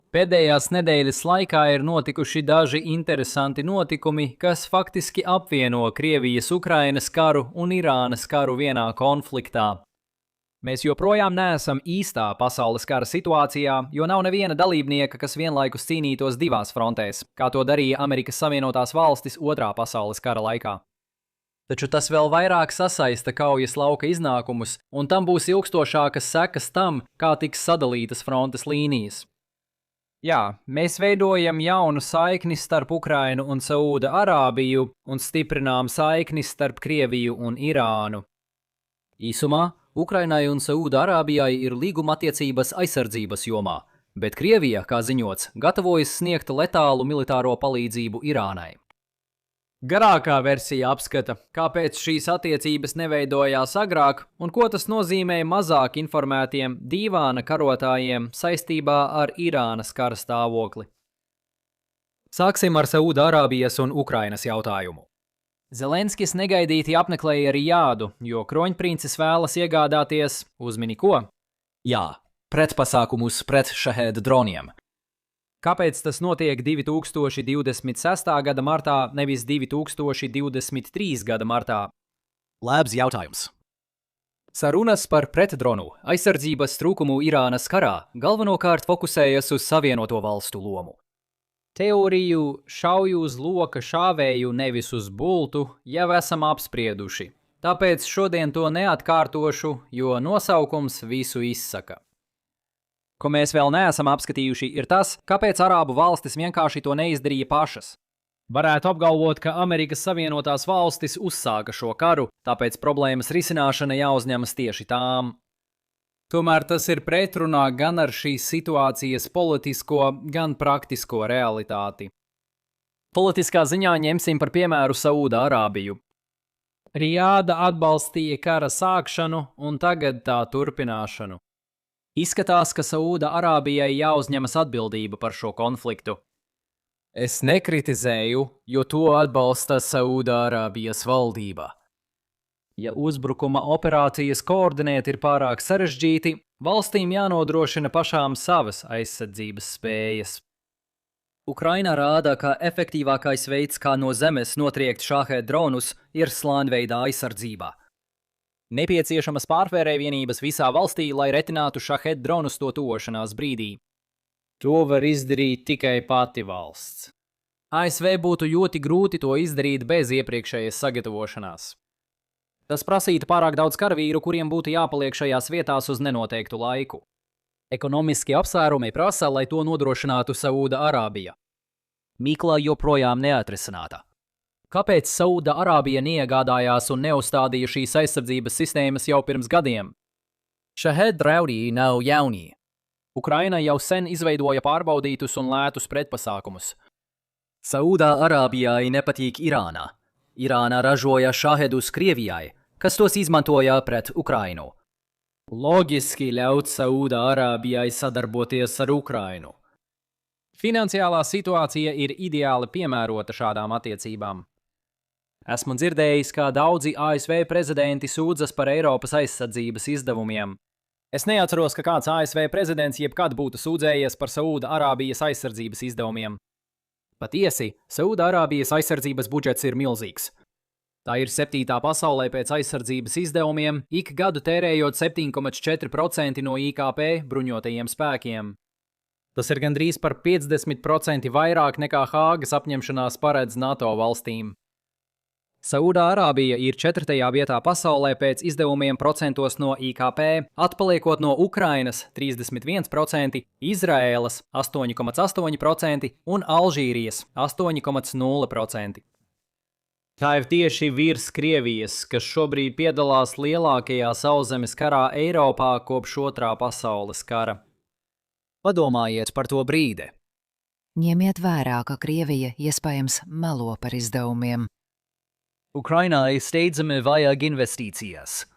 Pēdējās nedēļas laikā ir notikuši daži interesanti notikumi, kas faktiski apvieno Krievijas-Ukrainas karu un Irānas karu vienā konfliktā. Mēs joprojām neesam īstā pasaules kara situācijā, jo nav neviena dalībnieka, kas vienlaikus cīnītos divās frontēs, kā to darīja Amerikas Savienotās Valstis Otrā pasaules kara laikā. Taču tas vēl vairāk sasaista kaujas lauka iznākumus, un tam būs ilgstošākas sekas tam, kā tiks sadalītas frontes līnijas. Jā, mēs veidojam jaunu saikni starp Ukrainu un Saūda Arābiju un stiprinām saikni starp Krieviju un Irānu. Īsumā, Ukrainai un Saūda Arābijai ir līguma attiecības aizsardzības jomā, bet Krievija, kā ziņots, gatavojas sniegt letālu militāro palīdzību Irānai. Garākā versija apskata, kāpēc šīs attiecības neveidojās agrāk un ko tas nozīmē mazāk informētiem dīvāna karotājiem saistībā ar Irānas kara stāvokli. Sāksim ar Saūda Arābijas un Ukrainas jautājumu. Zelenskis negaidīti apmeklēja Rijādu, jo kroņprincis vēlas iegādāties, uzmini ko? Jā, pretpasākumus pret šahēda droniem. Kāpēc tas notiek 2026. gada martā, nevis 2023. gada martā? Labs jautājums. Sarunas par pretdronu aizsardzības trūkumu Irānas karā galvenokārt fokusējas uz Savienoto Valstu lomu. Teoriju šauju uz loka šāvēju nevis uz bultu jau esam apsprieduši, tāpēc šodien to neatkārtošu, jo nosaukums visu izsaka. Ko mēs vēl neesam apskatījuši, ir tas, kāpēc Arābu valstis vienkārši to neizdarīja pašas. Varētu apgalvot, ka Amerikas Savienotās Valstis uzsāka šo karu, tāpēc problēmas risināšana jāuzņemas tieši tām. Tomēr tas ir pretrunā gan ar šīs situācijas politisko, gan praktisko realitāti. Politiskā ziņā ņemsim par piemēru Saūda Arābiju. Rijāda atbalstīja kara sākšanu un tagad tā turpināšanu. Izskatās, ka Saūda Arābijai jāuzņemas atbildība par šo konfliktu. Es nekritizēju, jo to atbalsta Saūda Arābijas valdība. Ja uzbrukuma operācijas koordinēt ir pārāk sarežģīti, valstīm jānodrošina pašām savas aizsardzības spējas. Ukraina rāda, ka efektīvākais veids, kā no zemes notriekt šahēd dronus, ir slāņveidā aizsardzība. Nepieciešamas pārvērējvienības visā valstī, lai retinātu šahēd dronus to tuvošanās brīdī. To var izdarīt tikai pati valsts. ASV būtu ļoti grūti to izdarīt bez iepriekšējas sagatavošanās. Tas prasītu pārāk daudz karavīru, kuriem būtu jāpaliek šajās vietās uz nenoteiktu laiku. Ekonomiski apsvērumi prasa, lai to nodrošinātu Saūda Arābija. Mīkla joprojām neatrisināta. Kāpēc Saūda Arābija neiegādājās un neuzstādīja šīs aizsardzības sistēmas jau pirms gadiem? Šahēd draudi nav jauni. Ukraina jau sen izveidoja pārbaudītus un lētus pretpasākumus. Saūda Arābijai nepatīk Irāna. Irāna ražoja šahedus Krievijai, kas tos izmantoja pret Ukrainu. Loģiski ļaut Saūda Arābijai sadarboties ar Ukrainu. Finansiālā situācija ir ideāli piemērota šādām attiecībām. Esmu dzirdējis, kā daudzi ASV prezidenti sūdzas par Eiropas aizsardzības izdevumiem. Es neatceros, ka kāds ASV prezidents jebkad būtu sūdzējies par Saūda Arābijas aizsardzības izdevumiem. Patiesi, Saūda Arābijas aizsardzības budžets ir milzīgs. Tā ir 7. pasaulē pēc aizsardzības izdevumiem, ik gadu tērējot 7,4% no IKP bruņotajiem spēkiem. Tas ir gandrīz par 50% vairāk nekā Hāgas apņemšanās paredz NATO valstīm. Saūda Arābija ir 4. vietā pasaulē pēc izdevumiem procentos no IKP, atpaliekot no Ukrainas 31%, Izraēlas 8,8% un Alžīrijas 8,0%. Tā ir tieši virs Krievijas, kas šobrīd piedalās lielākajā sauszemes karā Eiropā kopš Otrā pasaules kara. Padomājiet par to brīdi. Ņemiet vērā, ka Krievija iespējams melo par izdevumiem. Ukrainai steidzami vajag investīcijas.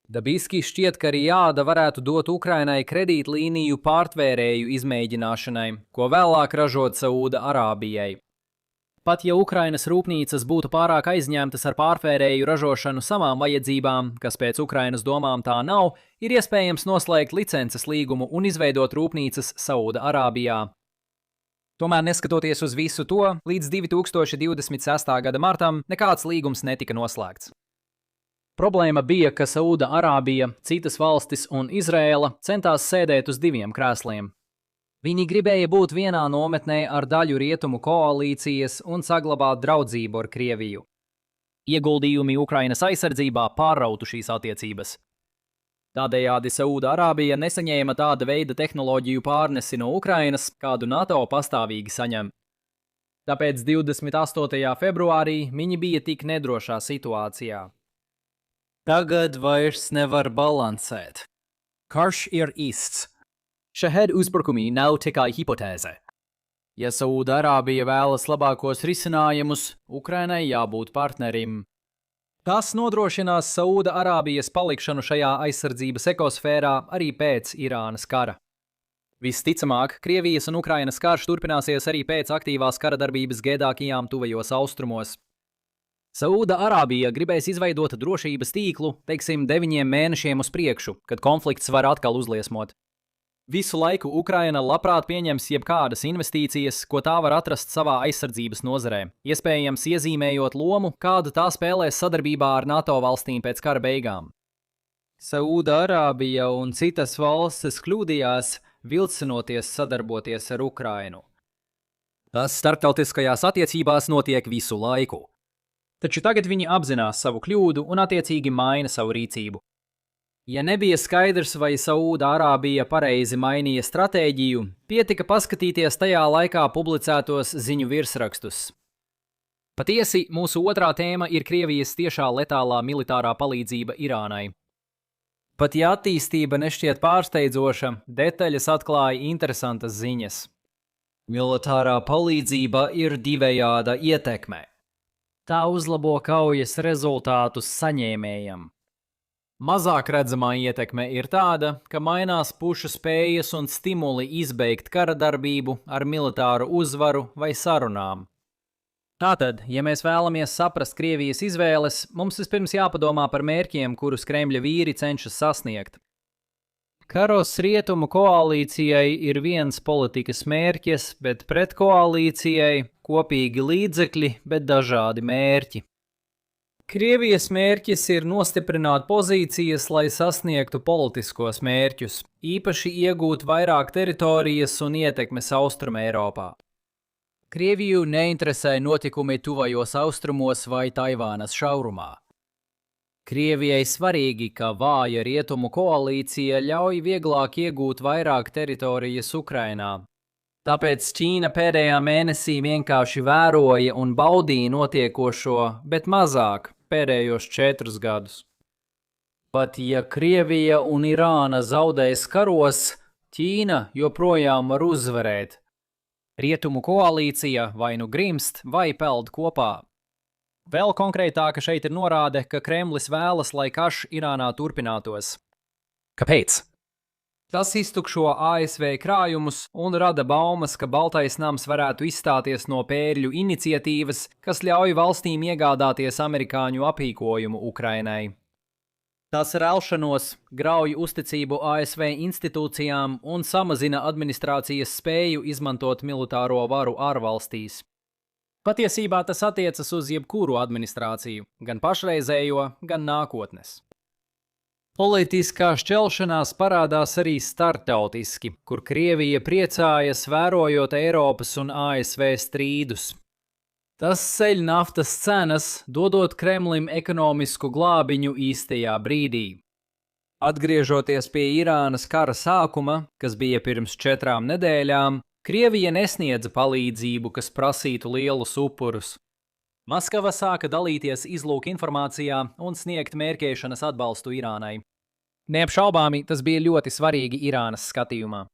Dabiski šķiet, ka Rijāda varētu dot Ukrainai kredītlīniju pārtvērēju izmēģināšanai, ko vēlāk ražot Saūda Arābijai. Pat ja Ukrainas rūpnīcas būtu pārāk aizņemtas ar pārfērēju ražošanu savām vajadzībām, kas pēc Ukrainas domām tā nav, ir iespējams noslēgt licences līgumu un izveidot rūpnīcas Saūda Arābijā. Tomēr, neskatoties uz visu to, līdz 2026. gada martam nekāds līgums netika noslēgts. Problēma bija, ka Saūda Arābija, citas valstis un Izrēla centās sēdēt uz diviem krēsliem. Viņi gribēja būt vienā nometnē ar daļu rietumu koalīcijas un saglabāt draudzību ar Krieviju. Ieguldījumi Ukrainas aizsardzībā pārrautu šīs attiecības. Tādējādi Saūda Arābija nesaņēma tāda veida tehnoloģiju pārnesi no Ukrainas, kādu NATO pastāvīgi saņem. Tāpēc 28. februārī viņi bija tik nedrošā situācijā. Tagad vairs nevar balansēt. Karš ir īsts. Šahēd uzbrukumi nav tikai hipotēze. Ja Saūda Arābija vēlas labākos risinājumus, Ukrainai jābūt partnerim. Tas nodrošinās Saūda Arābijas palikšanu šajā aizsardzības ekosfērā arī pēc Irānas kara. Visticamāk, Krievijas un Ukrainas karš turpināsies arī pēc aktīvās kara darbības Gedākijām tuvajos austrumos. Saūda Arābija gribēs izveidot drošības tīklu, 9 mēnešiem uz priekšu, kad konflikts var atkal uzliesmot. Visu laiku Ukraina labprāt pieņems jebkādas investīcijas, ko tā var atrast savā aizsardzības nozarē, iespējams iezīmējot lomu, kādu tā spēlēs sadarbībā ar NATO valstīm pēc kara beigām. Saūda Arābija un citas valstis kļūdījās, vilcinoties sadarboties ar Ukrainu. Tas starptautiskajās attiecībās notiek visu laiku. Taču tagad viņi apzinās savu kļūdu un attiecīgi maina savu rīcību. Ja nebija skaidrs, vai Saūda Arābija pareizi mainīja stratēģiju, pietika paskatīties tajā laikā publicētos ziņu virsrakstus. Patiesi, mūsu otrā tēma ir Krievijas tiešā letālā militārā palīdzība Irānai. Pat ja attīstība nešķiet pārsteidzoša, detaļas atklāja interesantas ziņas. Militārā palīdzība ir divējāda ietekme. Tā uzlabo kaujas rezultātus saņēmējam. Mazāk redzamā ietekme ir tāda, ka mainās pušu spējas un stimuli izbeigt kara darbību ar militāru uzvaru vai sarunām. Tātad, ja mēs vēlamies saprast Krievijas izvēles, mums vispirms jāpadomā par mērķiem, kurus Kremļa vīri cenšas sasniegt. Karos rietumu koalīcijai ir viens politikas mērķis, bet pret koalīcijai kopīgi līdzekļi, bet dažādi mērķi. Krievijas mērķis ir nostiprināt pozīcijas, lai sasniegtu politiskos mērķus, īpaši iegūt vairāk teritorijas un ietekmes Austruma Eiropā. Krieviju neinteresē notikumi tuvajos austrumos vai Taivānas šaurumā. Krievijai svarīgi, ka vāja rietumu koalīcija ļauj vieglāk iegūt vairāk teritorijas Ukrainā. Tāpēc Ķīna pēdējā mēnesī vienkārši vēroja un baudīja notiekošo, bet mazāk pēdējos 4 gadus. Pat ja Krievija un Irāna zaudēs karos, Ķīna joprojām var uzvarēt. Rietumu koalīcija vai nu grimst vai peld kopā. Vēl konkrētāk šeit ir norāde, ka Kremlis vēlas, lai karš Irānā turpinātos. Kāpēc? Tas iztukšo ASV krājumus un rada baumas, ka Baltais nams varētu izstāties no pērļu iniciatīvas, kas ļauj valstīm iegādāties amerikāņu aprīkojumu Ukrainai. Tas raušanos grauj uzticību ASV institūcijām un samazina administrācijas spēju izmantot militāro varu ārvalstīs. Patiesībā tas attiecas uz jebkuru administrāciju, gan pašreizējo, gan nākotnes. Politiskā šķelšanās parādās arī starptautiski, kur Krievija priecājas vērojot Eiropas un ASV strīdus. Tas ceļ naftas cenas, dodot Kremlim ekonomisku glābiņu īstajā brīdī. Atgriežoties pie Irānas kara sākuma, kas bija pirms 4 nedēļām, Krievija nesniedza palīdzību, kas prasītu lielus upurus. Maskava sāka dalīties izlūk informācijā un sniegt mērķēšanas atbalstu Irānai. Neapšaubāmi tas bija ļoti svarīgi Irānas skatījumā.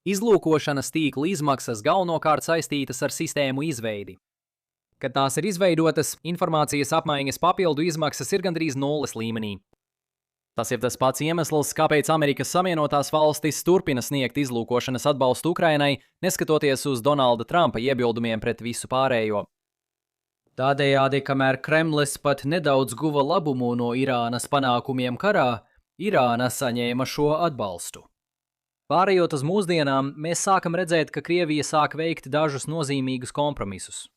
Izlūkošanas tīkla izmaksas galvenokārt saistītas ar sistēmu izveidi. Kad tās ir izveidotas, informācijas apmaiņas papildu izmaksas ir gandrīz nulles līmenī. Tas ir tas pats iemesls, kāpēc Amerikas Savienotās valstis turpina sniegt izlūkošanas atbalstu Ukrainai, neskatoties uz Donalda Trumpa iebildumiem pret visu pārējo. Tādējādi, kamēr Kremlis pat nedaudz guva labumu no Irānas panākumiem karā, Irāna saņēma šo atbalstu. Pārējot uz mūsdienām, mēs sākam redzēt, ka Krievija sāk veikt dažus nozīmīgus kompromisus.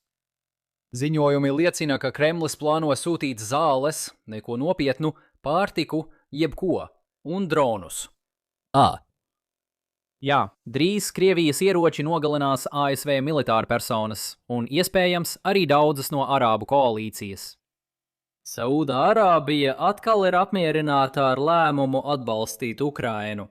Ziņojumi liecina, ka Kremlis plāno sūtīt zāles, neko nopietnu, pārtiku, jebko, un dronus. Jā, drīz Krievijas ieroči nogalinās ASV militārpersonas un, iespējams, arī daudzas no Arābu koalīcijas. Saūda-Arābija atkal ir apmierināta ar lēmumu atbalstīt Ukrainu.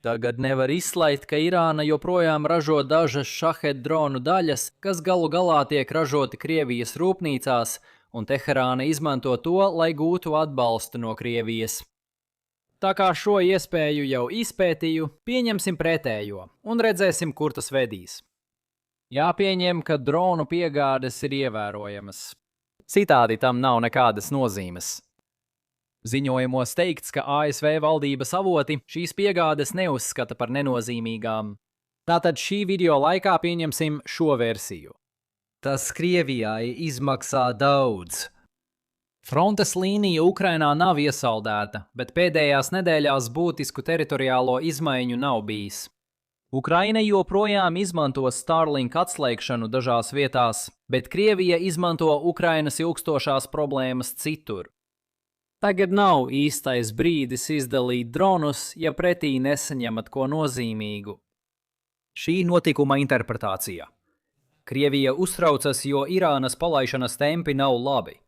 Tagad nevar izslēgt, ka Irāna joprojām ražo dažas šahed dronu daļas, kas galu galā tiek ražoti Krievijas rūpnīcās, un Teherāna izmanto to, lai gūtu atbalstu no Krievijas. Tā kā šo iespēju jau izpētīju, pieņemsim pretējo un redzēsim, kur tas vedīs. Jāpieņem, ka dronu piegādes ir ievērojamas. Citādi tam nav nekādas nozīmes. Ziņojumos teikts, ka ASV valdības avoti šīs piegādes neuzskata par nenozīmīgām. Tātad šī video laikā pieņemsim šo versiju. Tas Krievijai izmaksā daudz. Frontes līnija Ukrainā nav iesaldēta, bet pēdējās nedēļās būtisku teritoriālo izmaiņu nav bijis. Ukraina joprojām izmanto Starlink atslēgšanu dažās vietās, bet Krievija izmanto Ukrainas ilgstošās problēmas citur. Tagad nav īstais brīdis izdalīt dronus, ja pretī nesaņemat ko nozīmīgu. Šī notikuma interpretācija. Krievija uztraucas, jo Irānas palaišanas tempi nav labi.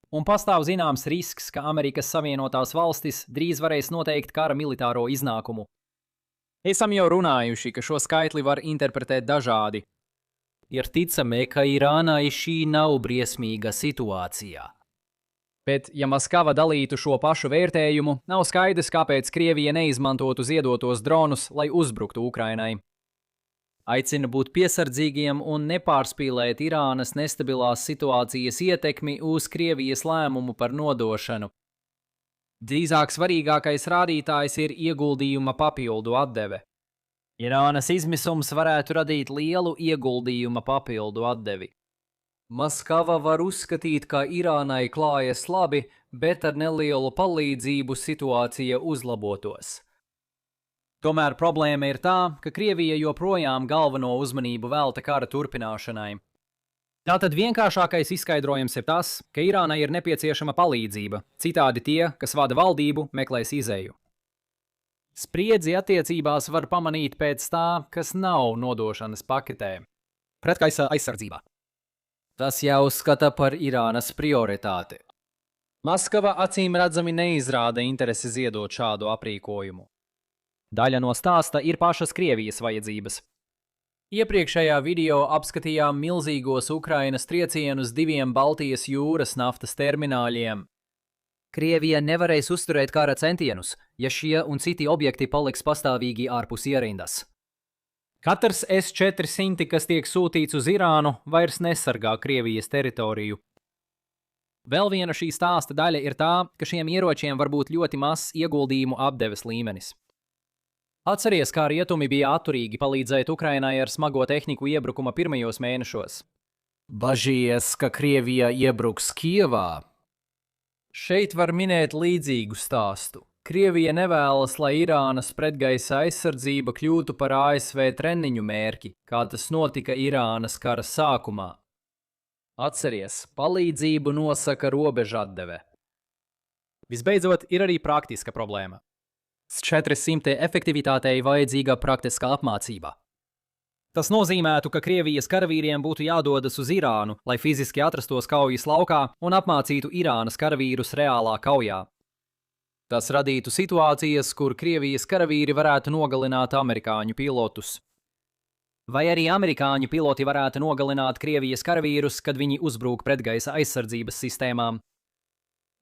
Un pastāv zināms risks, ka Amerikas Savienotās valstis drīz varēs noteikt kara militāro iznākumu. Esam jau runājuši, ka šo skaitli var interpretēt dažādi. Ir ticami, ka Irānai šī nav briesmīga situācija. Bet, ja Maskava dalītu šo pašu vērtējumu, nav skaidrs, kāpēc Krievija neizmantotu ziedotos dronus, lai uzbruktu Ukrainai. Aicina būt piesardzīgiem un nepārspīlēt Irānas nestabilās situācijas ietekmi uz Krievijas lēmumu par nodošanu. Drīzāk svarīgākais rādītājs ir ieguldījuma papildu atdeve. Irānas izmisums varētu radīt lielu ieguldījuma papildu atdevi. Maskava var uzskatīt, ka Irānai klājas labi, bet ar nelielu palīdzību situācija uzlabotos. Tomēr problēma ir tā, ka Krievija joprojām galveno uzmanību velta kara turpināšanai. Tātad vienkāršākais izskaidrojums ir tas, ka Irānai ir nepieciešama palīdzība, citādi tie, kas vada valdību, meklēs izēju. Spriedzi attiecībās var pamanīt pēc tā, kas nav nodošanas paketē. Pretgaisa aizsardzībā. Tas jāuzskata par Irānas prioritāti. Maskava acīm redzami neizrāda interesi ziedot šādu aprīkojumu. Daļa no stāsta ir pašas Krievijas vajadzības. Iepriekšējā video apskatījām milzīgos Ukrainas triecienus 2 Baltijas jūras naftas termināļiem. Krievija nevarēs uzturēt kara centienus, ja šie un citi objekti paliks pastāvīgi ārpus ierindas. Katrs S-400, kas tiek sūtīts uz Irānu, vairs nesargā Krievijas teritoriju. Vēl viena šī stāsta daļa ir tā, ka šiem ieročiem var būt ļoti mazs ieguldījumu apdeves līmenis. Atceries, kā rietumi bija atturīgi palīdzēt Ukrainai ar smago tehniku iebrukuma pirmajos mēnešos. Bažījies, ka Krievija iebruks Kijevā? Šeit var minēt līdzīgu stāstu. Krievija nevēlas, lai Irānas pretgaisa aizsardzība kļūtu par ASV treniņu mērķi, kā tas notika Irānas kara sākumā. Atceries, palīdzību nosaka robeža atdeve. Visbeidzot, ir arī praktiska problēma. S-400 efektivitātei vajadzīga praktiskā apmācība. Tas nozīmētu, ka Krievijas karavīriem būtu jādodas uz Irānu, lai fiziski atrastos kaujas laukā un apmācītu Irānas karavīrus reālā kaujā. Tas radītu situācijas, kur Krievijas karavīri varētu nogalināt amerikāņu pilotus. Vai arī amerikāņu piloti varētu nogalināt Krievijas karavīrus, kad viņi uzbrūk pretgaisa aizsardzības sistēmām.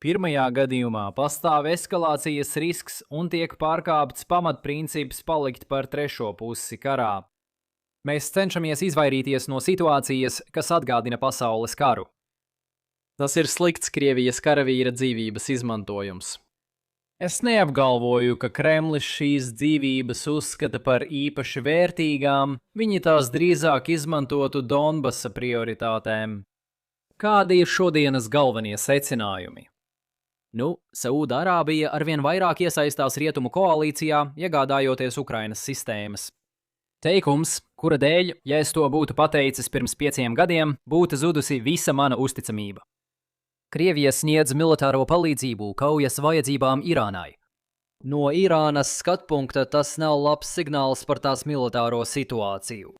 Pirmajā gadījumā pastāv eskalācijas risks un tiek pārkāpts pamatprincips palikt par trešo pusi karā. Mēs cenšamies izvairīties no situācijas, kas atgādina pasaules karu. Tas ir slikts Krievijas karavīra dzīvības izmantojums. Es neapgalvoju, ka Kremlis šīs dzīvības uzskata par īpaši vērtīgām, viņi tās drīzāk izmantotu Donbasa prioritātēm. Kādi ir šodienas galvenie secinājumi? Saūda-Arābija arvien vairāk iesaistās rietumu koalīcijā, iegādājoties Ukrainas sistēmas. Teikums, kura dēļ, ja es to būtu pateicis pirms 5 gadiem, būtu zudusi visa mana uzticamība. Krievija sniedz militāro palīdzību kaujas vajadzībām Irānai. No Irānas skatpunkta tas nav labs signāls par tās militāro situāciju.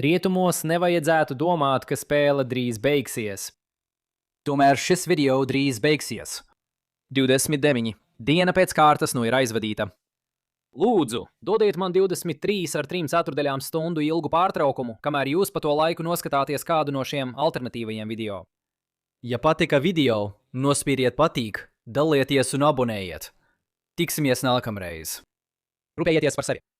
Rietumos nevajadzētu domāt, ka spēle drīz beigsies. Tomēr šis video drīz beigsies. 29. Diena pēc kārtas ir aizvadīta. Lūdzu, dodiet man 23,3 stundu ilgu pārtraukumu, kamēr jūs pa to laiku noskatāties kādu no šiem alternatīvajiem video. Ja patika video, nospīdiet patīk, dalieties un abonējiet. Tiksimies nākamreiz. Rūpējieties par sevi!